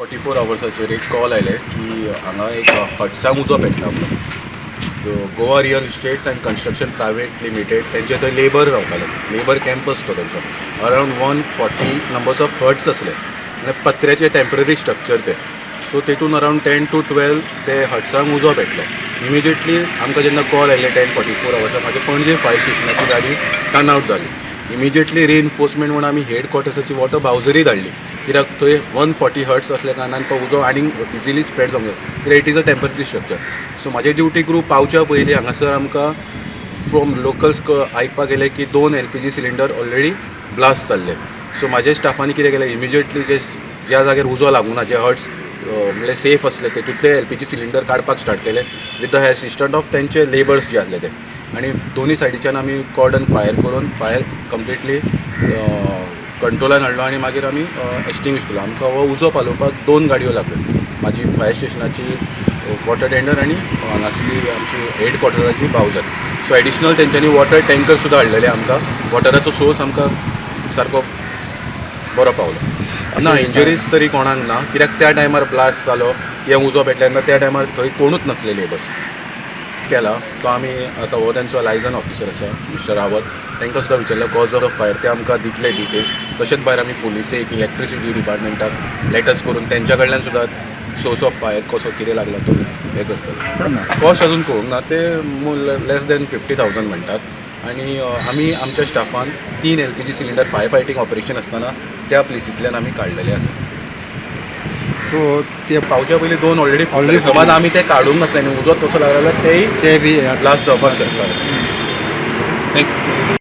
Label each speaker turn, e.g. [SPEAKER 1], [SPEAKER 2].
[SPEAKER 1] 44 आवर्साचेर एक कॉल आयले की हांगा एक हट्सांग उजो पेटला म्हणून. So Goa real estates and construction private limited तेंचे थंय लेबर रावताले, लेबर कॅम्प आसतो तेंचो. अरावंड 140 नंबर्स ऑफ हट्स आसले आनी पत्र्याचे टेम्पररी स्ट्रक्चर ते. सो तेतून अरावंड 10 to 12 ते हट्सांग उजो पेटलो. इमिजिएटली आमकां जेन्ना कॉल आयले 10:44 आवर्सार म्हाजे पणजे फायर स्टेशनाची गाडी टर्न आउट जाली. इमिजिएटली रिइन्फोर्समेंट म्हणून आमी हेडक्वॉर्टर्साची वॉटर बावजरी धाडली, कित्याक थंय 140 हर्ट्स असल्या कारणान तो उजो आनीक इजिली स्प्रेड जावंक जाय, कित्याक it is a temporary structure. So म्हाजे ड्युटी ग्रूप पावच्या पयलीं हांगासर आमकां फ्रॉम लोकल्स आयकपाक गेले की 2 LPG सिलिंडर ऑलरेडी ब्लास्ट जाल्ले. सो म्हाज्या स्टाफांनी कितें केलें, इमिजिएटली ज्या जाग्यार उजो लागूना, जे हर्ट्स म्हणजे सेफ असले तेतूंतले LPG सिलिंडर काडपाक स्टार्ट केले विथ द असिस्टंट ऑफ तेंचे लेबर्स जे आसले ते. आनी दोनी सायडीच्यान आमी कॉर्डन फायर करून फायर कंप्लिटली कंट्रोलान हाडलो आनी मागीर आमी एक्सटिंग्विश केलो. आमकां हो उजो पालोवपाक 2 गाडयो लागल्यो, म्हाजी फायर स्टेशनाची वॉटर टेंडर आनी हांगासली आमची हेडक्वॉर्टर्साची बावजर. सो एडिशनल तेंच्यांनी वॉटर टँकर सुद्दां हाडलेले आमकां. वॉटराचो सोर्स आमकां सारको बरो पावलो. ना इंजरीज तरी कोणाक ना, कित्याक त्या टायमार ब्लास्ट जालो हे उजो पेटल्या तेन्ना त्या टायमार थंय कोणूच नासले लेबर्स. केला तो आमी आतां हो तेंचो लायझन ऑफिसर आसा मिस्टर रावत, तांकां सुद्दां विचारलो कॉज ऑफ फायर, ते आमकां दितले डिटेल्स. तशेंच भायर आमी पुलिसेक इलेक्ट्रिसिटी डिपार्टमेंटाक लेटर्स करून तेंच्या कडल्यान सुद्दां सोर्स ऑफ फायर कसो कितें लागला तो हे करतलो. कॉस्ट अजून कळूंक ना, ते लेस दॅन 50,000 म्हणटात. आनी आमी आमच्या Staffan 3 LPG cylinder fire fighting operation आसतना त्या प्लेसींतल्यान आमी काडलेले आसा.
[SPEAKER 2] सो ते
[SPEAKER 1] पावच्या पयलीं 2 ऑलरेडी समज आमी ते काडूंक नासले आनी उजो तसो लागलो जाल्यार तेय
[SPEAKER 2] बी
[SPEAKER 1] ब्लास्ट जावपाक शकता. थँक्यू.